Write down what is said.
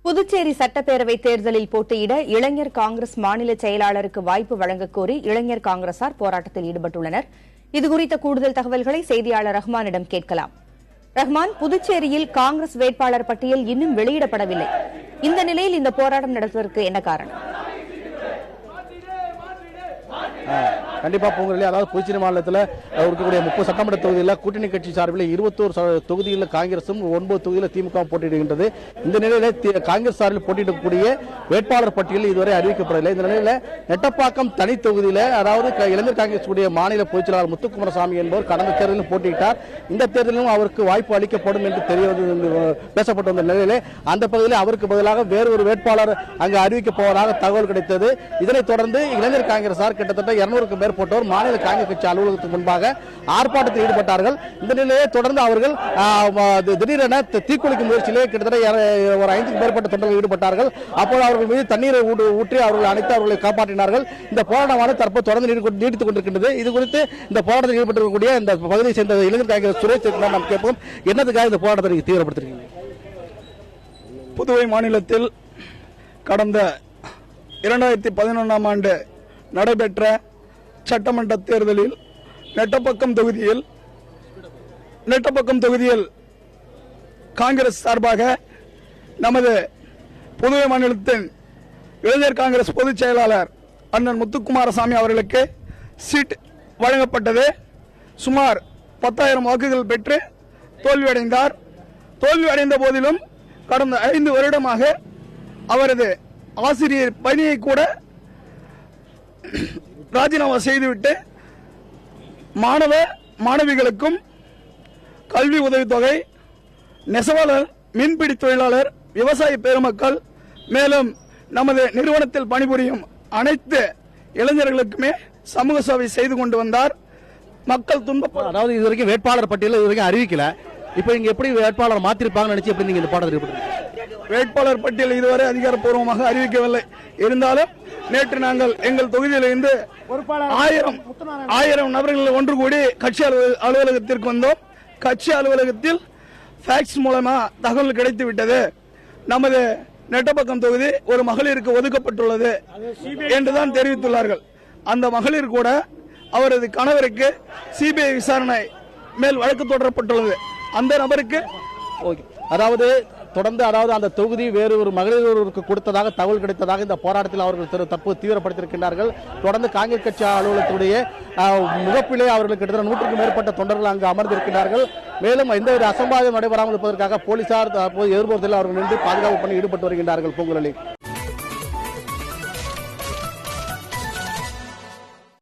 புதுச்சேரி சட்டப்பேரவை தேர்தலில் போட்டியிட இளைஞர் காங்கிரஸ் மாநில செயலாளருக்கு வாய்ப்பு வழங்கக் கோரி இளைஞர் காங்கிரசார் போராட்டத்தில் ஈடுபட்டுள்ளனர். இதுகுறித்த கூடுதல் தகவல்களை செய்தியாளர் ரஹ்மானிடம் கேட்கலாம். ரஹ்மான், புதுச்சேரியில் காங்கிரஸ் வேட்பாளர் பட்டியல் இன்னும் வெளியிடப்படவில்லை. இந்த நிலையில் இந்த போராட்டம் நடத்துவதற்கு என்ன காரணம்? கண்டிப்பா பூங்குழலி, அதாவது புதுச்சேரி மாநிலத்தில் இருக்கக்கூடிய 30 சட்டமன்ற தொகுதியில் கூட்டணி கட்சி சார்பில் 21 தொகுதியில் காங்கிரசும் 9 தொகுதியில் திமுக போட்டியிடுகின்றது. இந்த நிலையில் காங்கிரஸ் சார்பில் போட்டியிடக்கூடிய வேட்பாளர் பட்டியல் இதுவரை அறிவிக்கப்படவில்லை. இந்த நிலையில் நெட்டப்பாக்கம் தனி தொகுதியில், அதாவது இளைஞர் காங்கிரஸ் மாநில பொதுச் செயலாளர் முத்துக்குமாரசாமி என்பவர் கடந்த தேர்தலில் போட்டியிட்டார். இந்த தேர்தலிலும் அவருக்கு வாய்ப்பு அளிக்கப்படும் என்று பேசப்பட்டு வந்த நிலையிலே அந்த பகுதியில் அவருக்கு பதிலாக வேறு ஒரு வேட்பாளர் அங்கு அறிவிக்கப் போவதாக தகவல் கிடைத்தது. இதனைத் தொடர்ந்து இளைஞர் காங்கிரசார் கிட்டத்தட்ட 200க்கும் மேற்பட்டோர் மாநில காங்கிரஸ் கட்சி அலுவலகத்துக்கு முன்பாக ஆர்ப்பாட்டத்தில் ஈடுபட்டார்கள். இந்த நிலையை தொடர்ந்து அவர்கள் திடீரென தீக்குளிக்கும் முயற்சியிலே கிட்டத்தட்ட ஒரு 5க்கும் மேற்பட்ட தொண்டர்கள் ஈடுபட்டார்கள். அப்போது அவர்கள் மீது தண்ணீரை ஊற்றி அவர்கள் அனைத்து அவர்களை காப்பாற்றினார்கள். இந்த போராட்டமானது தற்போது தொடர்ந்து நீடித்துக் கொண்டிருக்கின்றது. இது குறித்து இந்த போராட்டத்தில் ஈடுபட்டிருக்கக்கூடிய இந்த பகுதியை சேர்ந்த இளைஞர் காங்கிரஸ் சுரேஷ் நாம் கேட்போம், என்னதுக்காக இந்த போராட்டத்தை தீவிரப்படுத்திருக்கீங்க? புதுவை மாநிலத்தில் கடந்த 2011ஆம் ஆண்டு நடைபெற்ற சட்டமன்ற தேர்தலில் நெட்டப்பாக்கம் தொகுதியில் காங்கிரஸ் சார்பாக நமது புதுவை மாநிலத்தின் இளைஞர் காங்கிரஸ் பொதுச் செயலாளர் அண்ணன் முத்துக்குமாரசாமி அவர்களுக்கு சீட் வழங்கப்பட்டது. சுமார் 10,000 வாக்குகள் பெற்று தோல்வியடைந்தார். தோல்வியடைந்த போதிலும் கடந்த 5 வருடமாக அவரது ஆசிரியர் பணியை கூட ராஜினாமா செய்துவிட்டு மாணவிகளுக்கும் கல்வி உதவித்தொகை, நெசவாளர், மீன்பிடி தொழிலாளர், விவசாய பெருமக்கள், மேலும் நமது நிறுவனத்தில் பணிபுரியும் அனைத்து இளைஞர்களுக்குமே சமூக சேவை செய்து கொண்டு வந்தார். மக்கள் துன்பம், அதாவது இதுவரைக்கும் வேட்பாளர் பட்டியல் இதுவரைக்கும் அறிவிக்கல. இப்போ இங்க எப்படி வேட்பாளர் மாத்திருப்பாங்கன்னு நினைச்சு எப்படி நீங்க இந்த போராட்டத்தில் வேட்பாளர் பட்டியல் இதுவரை அதிகாரப்பூர்வமாக அறிவிக்கவில்லை. இருந்தாலும் நேற்று நாங்கள் எங்கள் தொகுதியிலிருந்து 1000 நபர்கள் ஒன்று கூடி கட்சி அலுவலகத்திற்கு வந்தோம். கட்சி அலுவலகத்தில் ஃபேக்ஸ் மூலமா தகவல் கிடைத்து விட்டது. நமது நெட்டப்பாக்கம் தொகுதி ஒரு மகளிருக்கு ஒதுக்கப்பட்டுள்ளது என்றுதான் தெரிவித்துள்ளார்கள். அந்த மகளிர் கூட அவரது கணவருக்கு சிபிஐ விசாரணை மேல் வழக்கு தொடரப்பட்டுள்ளது. அந்த நபருக்கு அதாவது தொடர்ந்து அந்த தொகுதி வேறு ஒரு மகளிருக்கு கொடுத்ததாக தகவல் கிடைத்ததாக இந்த போராட்டத்தில் அவர்கள் தற்போது தீவிரப்படுத்தியிருக்கின்றார்கள். தொடர்ந்து காங்கிரஸ் கட்சி அலுவலகத்துடைய முகப்பிலே அவர்கள் கிட்டத்தட்ட 100க்கும் மேற்பட்ட தொண்டர்கள் அங்கு அமர்ந்திருக்கிறார்கள். மேலும் எந்தவித அசம்பாவிதம் நடைபெறாமல் இருப்பதற்காக போலீசார் எதிர்ப்புறத்தில் அவர்கள் நின்று பாதுகாப்பு பண்ணி ஈடுபட்டு வருகின்றார்கள். பூங்குழலி.